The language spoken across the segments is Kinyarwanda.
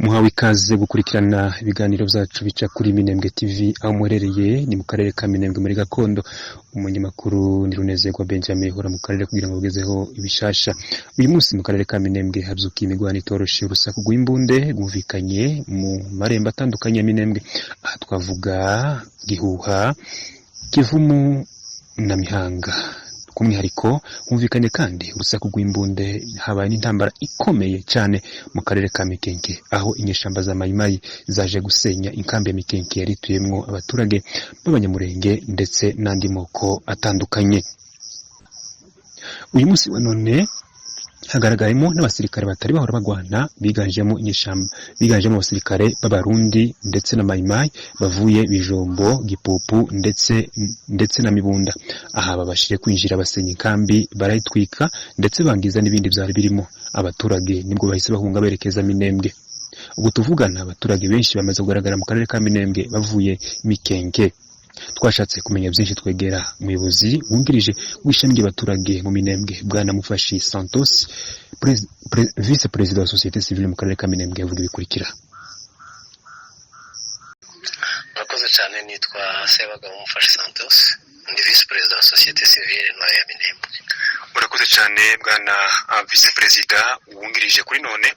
muhawe ikaze gukurikirana ibiganiro byacu bica kuri Minembwe TV aho murereye ni mu karere ka Minembwe muri gakondo. Umunyamakuru ni Runezerwa Benjamin hora mu karere kugira ngo ugezeho ibishasha. Uyu munsi mu karere ka Minembwe habyukiye imigwano itoroshe urusaku rw'imbunde rwumvikanye mu marembo atandukanye ya Minembwe. Aha twavuga Gihuha, Kivumu na Mihanga. Kumwihariko humvikanye kandi urusaku rw'imbunde habaye n'intambara ikomeye cyane mu karere ka Mikenke aho inyeshamba za Mayimayi zaje gusenya inkambi ya Mikenke yarituyemwo abaturage b'abanyamurenge ndetse n'andi moko atandukanye. Uyu munsi wa none hagaragayemo n'abasirikare batari bahora bagwana biganjemo abasirikare b'abarundi ndetse na Mayimayi bavuye Bijombo, Gipupu ndetse na Mibunda. Aha babashije kwinjira basenya inkambi barayitwika ndetse bangiza n'ibindi byari birimo. Abaturage nibwo bahise bahunga berekeza Minembwe. Ubu tuvugana abaturage benshi bamaze kugaragara mu karere ka Minembwe bavuye Mikenke. Twashatse kumenya byinshi twegera umuyobozi wungirije w'ishami ry'abaturage mu Minembwe Bwana Mufashi Santos, vice president wa société civile mu karere ka Minembwe, yavuga ibikurikira. Murakoze cyane, nitwa Sebagabo Mufashi Santos, ndi vice president wa société civile ya Minembwe. Murakoze cyane bwana vice president wungirije. Kuri none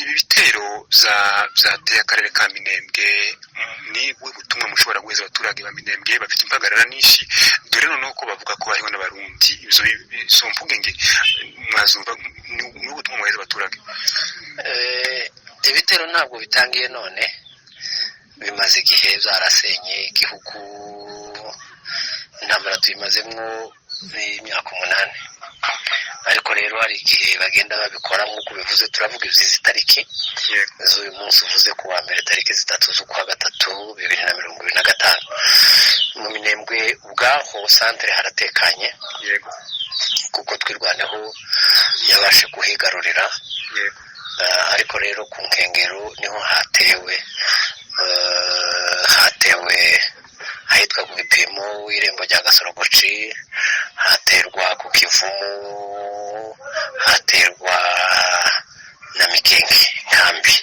ibi bitero byateye akarere ka Minembwe ni ubutumwa mushobora guheza abaturage ba Minembwe bafite impagarara nishi, dore noneho ko bavuga ko hariho n'abarundi izo mvuge nge mwazumva ni ubutumwa muheza abaturage. Ibitero ntabwo bitangiye none, bimaze igihe byarasenye igihugu, intambara tuyimazemo imyaka 8, ariko rero hari igihe bagenda babikora nk'uko bivuze. Turavuga izi tariki z'uyu munsi uvuze ku wa mbere tariki 3 z'ukwa 3 2025 mu Minembwe ubwaho centre haratekanye, kuko twirwaneho yabashe kuhigarurira, ariko rero ku nkengero niho hatewe ahitwa ku gipimo w'irembo rya Gasorogoci, haterwa ku Kivumu, haterwa na Mikenke nkambi.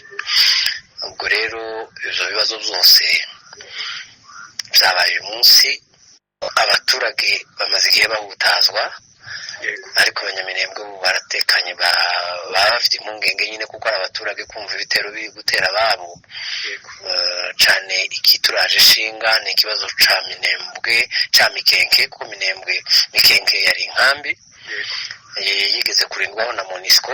Ubwo rero ibyo bibazo byose byabaye uyu munsi. Abaturage bamaze igihe bahutazwa, ariko abanyaminembwe ubu baratekanye, baba bafite impungenge nyine kuko ari abaturage kumva ibitero biri gutera ababo. Cyane ikituraje ishinga ni ikibazo ca Minembwe, ca Mikenke, kuko Mikenke yari inkambi yigeze kurindwaho na Monisco,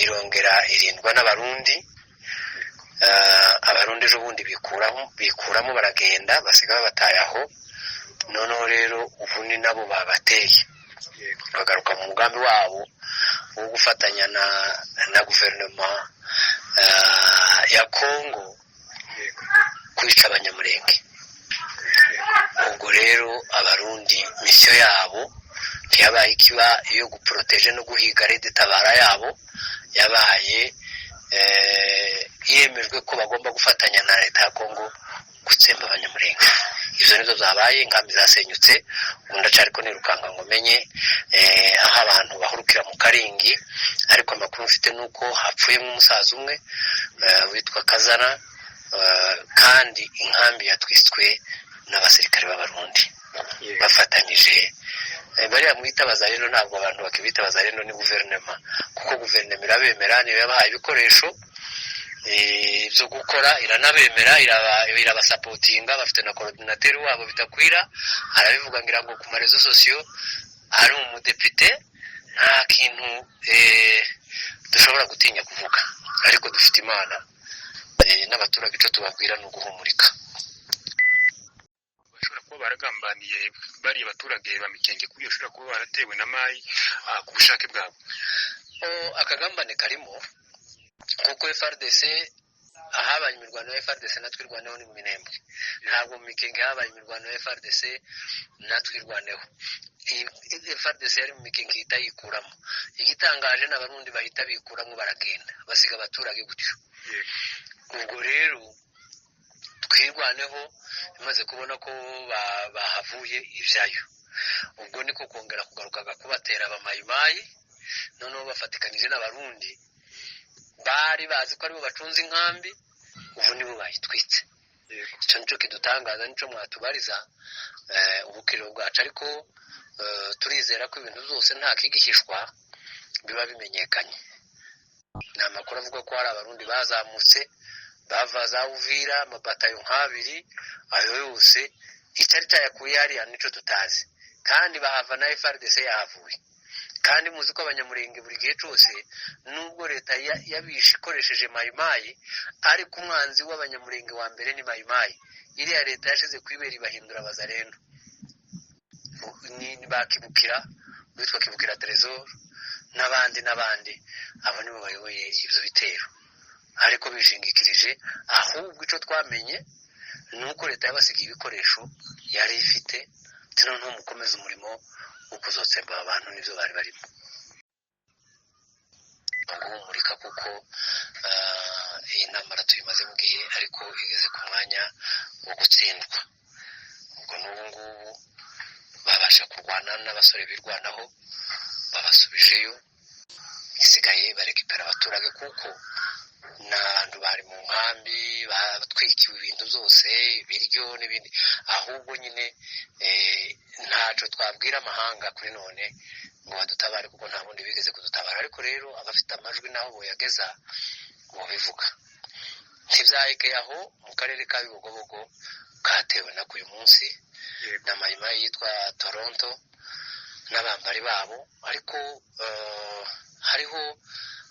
irongera irindwa n'abarundi. Abarundi ejo bundi bikuramo baragenda basiga babataye aho. Noneho rero ubu ni nabo babateye, bagaruka mu mugambi wabo wo gufatanya na guverinoma ya Kongo kwica abanyamurenge. Ubwo rero abarundi misiyo yabo ntiyabaye ikiba iyo guproteje no guhiga Red Tabara yabo, yabaye yemejwe ko bagomba gufatanya na leta ya Kongo gutsemba abanyamurenge. Ivyo nivyo byabaye, inkambi zasenyutse. Ubundi acariko nirukanga ngo menye aho abantu bahurukira mu Karingi, ariko amakuru mfite nuko hapfuye nk'umusaza umwe witwa Kazana, kandi inkambi yatwiswe n'abasirikare b'abarundi bafatanyije. Bariya mwitabaza rero ntabwo abantu bakibitabaza rero ni guverinoma, kuko guverinoma irabemera, niyo yabahaye ibikoresho byo gukora, iranabemera, irabasapotinga. Bafite na coordinateur wabo bitakwira, arabivuga ngira ngo ku marezo sosiyo ari umudepite. Nta kintu dushobora gutinya kuvuga, ariko dufite Imana, n'abaturage icyo tubabwira ni uguhumurika. Bashobora kuba baragambaniye bari abaturage ba Mikenke kuko bashobora kuba baratewe na Mayi ku bushake bwabo. Akagambane karimo, kuko FRDC ahabaye imirwano ya FRDC natwirwaneho ni mu Minembwe. Ntabwo mu Mikenke habaye imirwano ya FRDC natwirwaneho. FRDC yari mu Mikenke itayikuramo. Igitangaje n'abarundi bahita bikuramo baragenda basiga abaturage gutyo. Ubwo rero twirwaneho bimaze kubona ko bahavuye ivyayo. Ubwo niko kongera kugarukaga kubatera abamayimayi, noneho bafatikanije n'abarundi bari bazi ko aribo bacunze inkambi ubu nibo bayitwitse. Icyo nicyo kidutangaza, nicyo mwatubariza ubukiriro bwacu, ariko turizera ko ibintu byose nta kigihishwa biba bimenyekanye. Ni amakuru avuga ko hari abarundi bazamutse bava za Uvira amabatayo nk'abiri, ayo yose icyari cyayakuye hariya nicyo tutazi, kandi bahava na FARDC yahavuye. Kandi muzi ko abanyamurenge buri gihe cyose nubwo leta yabishe ikoresheje mayimayi, ariko umwanzi w'abanyamurenge wa mbere ni mayimayi. Iriya leta yashize kwibera ibahindura abazarendo, ni bakibukira witwa Kibukira Tresor n'abandi abo nibo bayoboye ibyo bitero, ariko bishingikirije. Ahubwo icyo twamenye ni uko leta yabasigiye ibikoresho yari ifite, noneho mukomeza umurimo wo kuzotsemba abantu n'ibyo bari barimo. Guhumurika kuko iyi ntambara tuyimaze mu gihe, ariko igeze ku mwanya wo gutsindwa. Ubwo n'ubu ngubu babasha kurwana n'abasore birwanaho, babasubijeyo, isigaye barekipera abaturage kuko n'abantu bari mu nkambi batwikiwe ibintu byose, ibiryo n'ibindi. Ahubwo nyine ntacyo twabwira amahanga kuri none ngo badutabare, kuko nta bundi bigeze kudutabara. Ariko rero abafite amajwi naho boyageza bobivuga. Ntibyahekeye aho mu karere ka Bibogobogo katewe na uyu munsi na mayimayi yitwa Toronto n'abambari babo, ariko hariho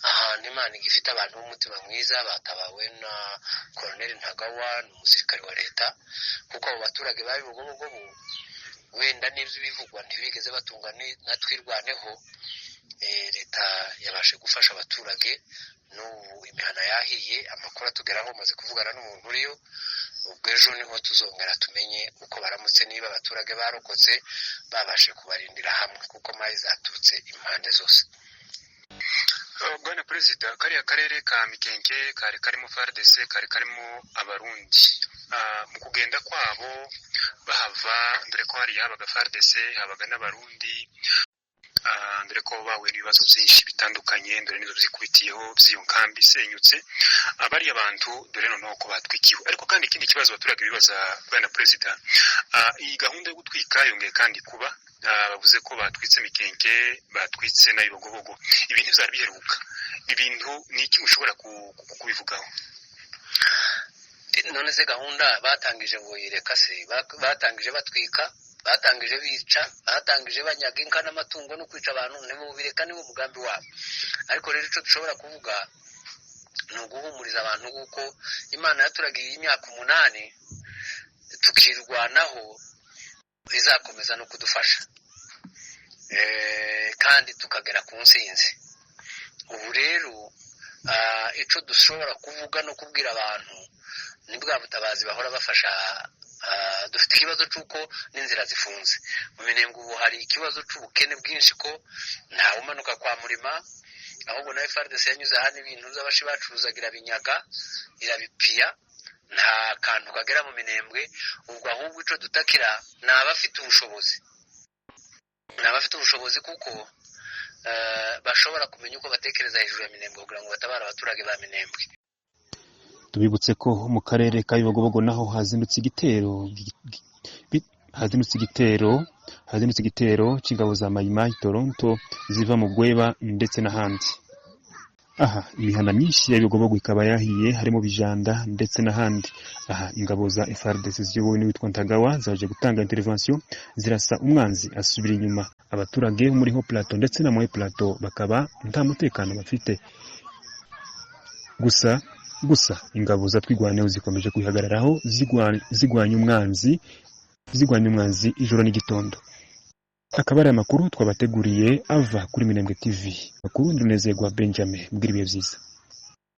ahantu Imana igifite abantu b'umutima mwiza batabawe na Colonel Ntagawa, n'umusirikare wa leta, kuko abo baturage ba Bibogobogo wenda n'ibyo bivugwa ntibigeze batunga na twirwaneho. Leta yabashe gufasha abaturage, n'ubu imihana yahiye. Amakuru atugeraho maze kuvugana n'umuntu uriyo, ubwo ejo niho tuzongera tumenye uko baramutse, niba abaturage barokotse babashe kubarindira hamwe, kuko mayi zaturutse impande zose. Bwana Perezida, kariya karere ka Mikenke kari karimo FARDC, kari karimo abarundi. Mu kugenda kwabo bahava, dore ko hari habaga FARDC habaga n'abarundi, dore ko bahuye n'ibibazo byinshi bitandukanye, dore nizo zikubitiyeho by'iyo nkambi isenyutse. Abari abantu dore noneho ko batwikiwe. Ariko kandi ikindi kibazo abaturage bibaza, Bwana Perezida, iyi gahunda yo gutwika yongeye kandi kuba, bavuze ko batwitse Mikenke, batwitse na Bibogobogo. Ibi ntibyari biheruka. Ibintu n'iki mushobora kubivugaho? None se gahunda batangije ngo yireka se? Batangije batwika, batangije bica, batangije banyaga inka n'amatungo no kwica abantu, nibo bireka, nibo mugambi wabo. Ariko rero icyo dushobora kuvuga ni uguhumuriza abantu kuko Imana yaturagiye imyaka 8 tukirwanaho, izakomeza no kudufasha kandi tukagera ku nsinzi. Ubu rero icyo dushobora kuvuga no kubwira abantu ni bwa butabazi bahora bafasha. Dufite ikibazo cy'uko n'inzira zifunze mu Minembwe. Ubu hari ikibazo cy'ubukene bwinshi, ko ntawe umanuka kwa Murima, ahubwo na FARDC yanyuze hano ibintu by'abashi bacuruzaga irabinyaga, irabipiya, nta kantu kagera mu Minembwe. Ubwo ahubwo icyo dutakira ni abafite ubushobozi, kuko bashobora kumenya uko batekereza hejuru ya Minembwe kugira ngo batabare abaturage ba Minembwe. Tubibutse ko mu karere ka Bibogobogo naho hazindutse igitero cy'ingabo za mayimayi Toronto ziva mu Gweba ndetse n'ahandi. Aha imihana myinshi ya Bibogobogo ikaba yahiye, harimo Bijanda ndetse n'ahandi. Aha ingabo za FARDC ziyobowe n'uwitwa Ntagawa zaje gutanga intervention, zirasa umwanzi asubira inyuma. Abaturage muri Ho Plateau ndetse na Moe Plateau bakaba nta mutekano bafite. Gusa ingabo za twigwaneho zikomeje kwihagararaho, zigwanya umwanzi ijoro n'igitondo. Akaba ari amakuru twabateguriye ava kuri Minembwe TV. Makuru Ndunezerwa Benjamin, mbwira ibihe byiza.